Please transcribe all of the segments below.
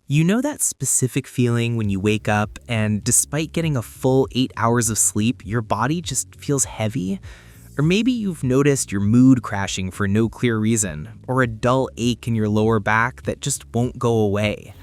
You know that specific feeling when you wake up and despite getting a full 8 hours of sleep, your body just feels heavy? Or maybe you've noticed your mood crashing for no clear reason, or a dull ache in your lower back that just won't go away.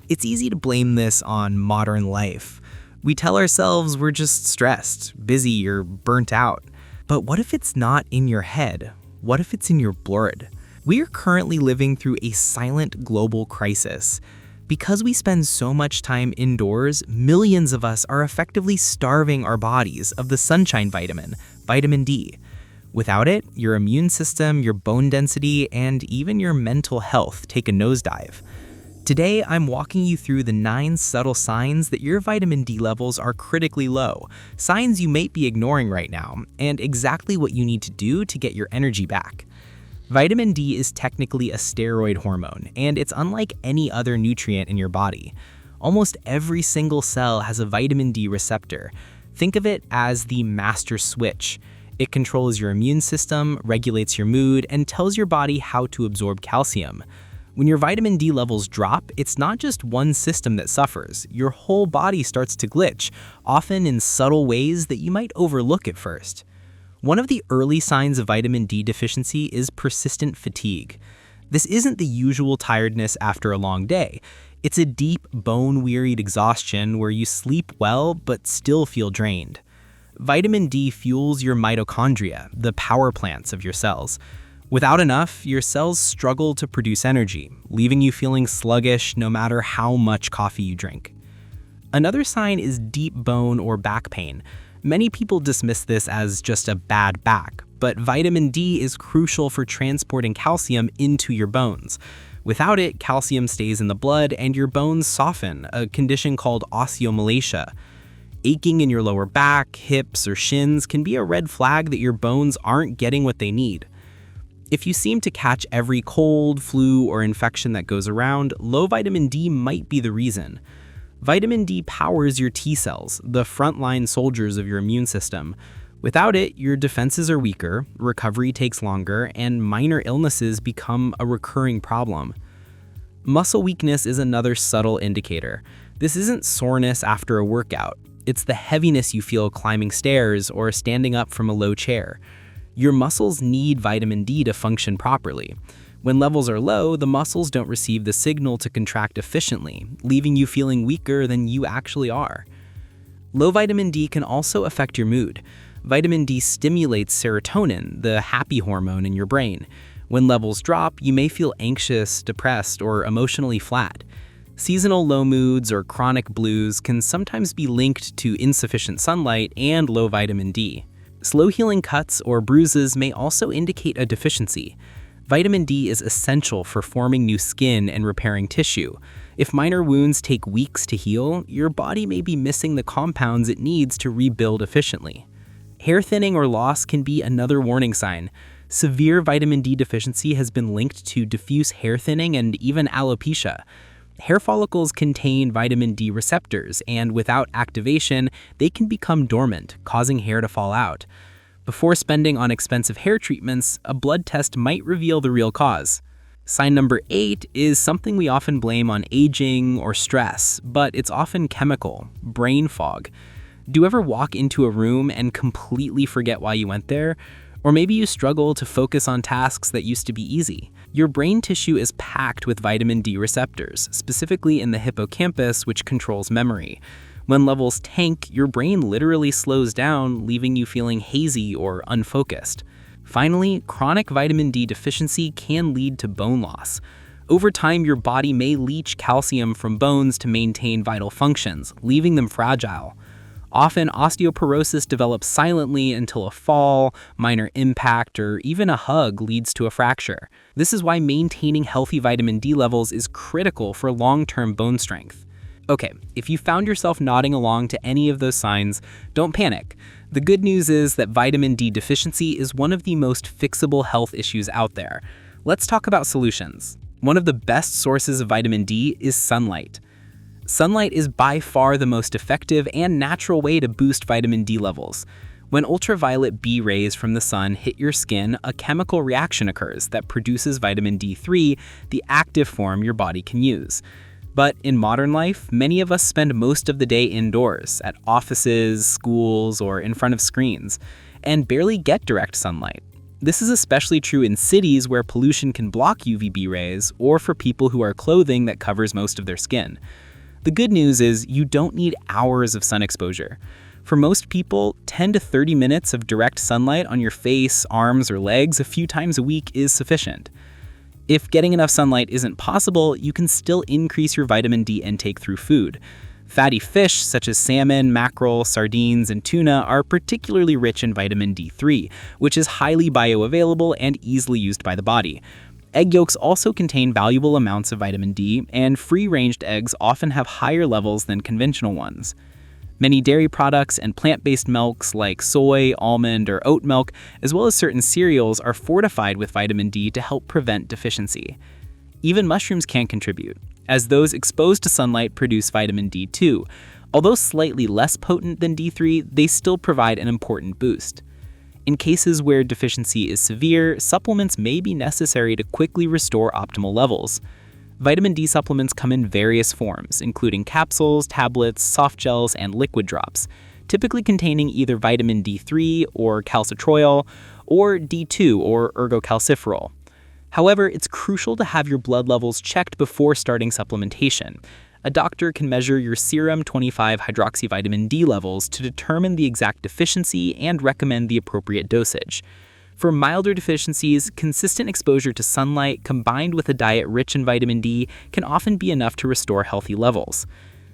It's easy to blame this on modern life. We tell ourselves we're just stressed, busy, or burnt out. But what if it's not in your head? What if it's in your blood? We are currently living through a silent global crisis. Because we spend so much time indoors, millions of us are effectively starving our bodies of the sunshine vitamin, vitamin D. Without it, your immune system, your bone density, and even your mental health take a nosedive. Today, I'm walking you through the 9 subtle signs that your vitamin D levels are critically low, signs you might be ignoring right now, and exactly what you need to do to get your energy back. Vitamin D is technically a steroid hormone, and it's unlike any other nutrient in your body. Almost every single cell has a vitamin D receptor. Think of it as the master switch. It controls your immune system, regulates your mood, and tells your body how to absorb calcium. When your vitamin D levels drop, it's not just one system that suffers. Your whole body starts to glitch, often in subtle ways that you might overlook at first. One of the early signs of vitamin D deficiency is persistent fatigue. This isn't the usual tiredness after a long day. It's a deep, bone-wearied exhaustion where you sleep well but still feel drained. Vitamin D fuels your mitochondria, the power plants of your cells. Without enough, your cells struggle to produce energy, leaving you feeling sluggish no matter how much coffee you drink. Another sign is deep bone or back pain. Many people dismiss this as just a bad back, but vitamin D is crucial for transporting calcium into your bones. Without it, calcium stays in the blood and your bones soften, a condition called osteomalacia. Aching in your lower back, hips, or shins can be a red flag that your bones aren't getting what they need. If you seem to catch every cold, flu, or infection that goes around, low vitamin D might be the reason. Vitamin D powers your T cells, the frontline soldiers of your immune system. Without it, your defenses are weaker, recovery takes longer, and minor illnesses become a recurring problem. Muscle weakness is another subtle indicator. This isn't soreness after a workout. It's the heaviness you feel climbing stairs or standing up from a low chair. Your muscles need vitamin D to function properly. When levels are low, the muscles don't receive the signal to contract efficiently, leaving you feeling weaker than you actually are. Low vitamin D can also affect your mood. Vitamin D stimulates serotonin, the happy hormone in your brain. When levels drop, you may feel anxious, depressed, or emotionally flat. Seasonal low moods or chronic blues can sometimes be linked to insufficient sunlight and low vitamin D. Slow healing cuts or bruises may also indicate a deficiency. Vitamin D is essential for forming new skin and repairing tissue. If minor wounds take weeks to heal, your body may be missing the compounds it needs to rebuild efficiently. Hair thinning or loss can be another warning sign. Severe vitamin D deficiency has been linked to diffuse hair thinning and even alopecia. Hair follicles contain vitamin D receptors, and without activation, they can become dormant, causing hair to fall out. Before spending on expensive hair treatments, a blood test might reveal the real cause. Sign number 8 is something we often blame on aging or stress, but it's often chemical, brain fog. Do you ever walk into a room and completely forget why you went there? Or maybe you struggle to focus on tasks that used to be easy. Your brain tissue is packed with vitamin D receptors, specifically in the hippocampus, which controls memory. When levels tank, your brain literally slows down, leaving you feeling hazy or unfocused. Finally, chronic vitamin D deficiency can lead to bone loss. Over time, your body may leach calcium from bones to maintain vital functions, leaving them fragile. Often, osteoporosis develops silently until a fall, minor impact, or even a hug leads to a fracture. This is why maintaining healthy vitamin D levels is critical for long-term bone strength. Okay, if you found yourself nodding along to any of those signs, don't panic. The good news is that vitamin D deficiency is one of the most fixable health issues out there. Let's talk about solutions. One of the best sources of vitamin D is sunlight. Sunlight is by far the most effective and natural way to boost vitamin D levels. When ultraviolet B rays from the sun hit your skin, a chemical reaction occurs that produces vitamin D3, the active form your body can use. But in modern life, many of us spend most of the day indoors, at offices, schools, or in front of screens, and barely get direct sunlight. This is especially true in cities where pollution can block UVB rays, or for people who wear clothing that covers most of their skin. The good news is you don't need hours of sun exposure. For most people, 10 to 30 minutes of direct sunlight on your face, arms, or legs a few times a week is sufficient. If getting enough sunlight isn't possible, you can still increase your vitamin D intake through food. Fatty fish such as salmon, mackerel, sardines, and tuna are particularly rich in vitamin D3, which is highly bioavailable and easily used by the body. Egg yolks also contain valuable amounts of vitamin D, and free-ranged eggs often have higher levels than conventional ones. Many dairy products and plant-based milks like soy, almond, or oat milk, as well as certain cereals, are fortified with vitamin D to help prevent deficiency. Even mushrooms can contribute, as those exposed to sunlight produce vitamin D too. Although slightly less potent than D3, they still provide an important boost. In cases where deficiency is severe, supplements may be necessary to quickly restore optimal levels. Vitamin D supplements come in various forms, including capsules, tablets, soft gels, and liquid drops, typically containing either vitamin D3 or calcitriol, or D2 or ergocalciferol. However, it's crucial to have your blood levels checked before starting supplementation. A doctor can measure your serum 25-hydroxyvitamin D levels to determine the exact deficiency and recommend the appropriate dosage. For milder deficiencies, consistent exposure to sunlight combined with a diet rich in vitamin D can often be enough to restore healthy levels.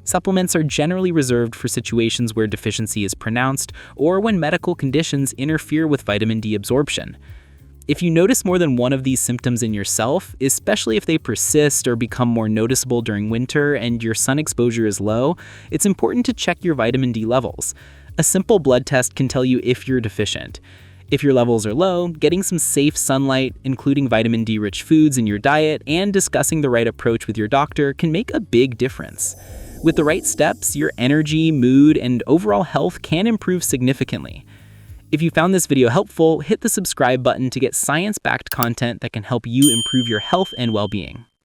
Supplements are generally reserved for situations where deficiency is pronounced or when medical conditions interfere with vitamin D absorption. If you notice more than one of these symptoms in yourself, especially if they persist or become more noticeable during winter and your sun exposure is low, it's important to check your vitamin D levels. A simple blood test can tell you if you're deficient. If your levels are low, getting some safe sunlight, including vitamin D-rich foods in your diet, and discussing the right approach with your doctor can make a big difference. With the right steps, your energy, mood, and overall health can improve significantly. If you found this video helpful, hit the subscribe button to get science-backed content that can help you improve your health and well-being.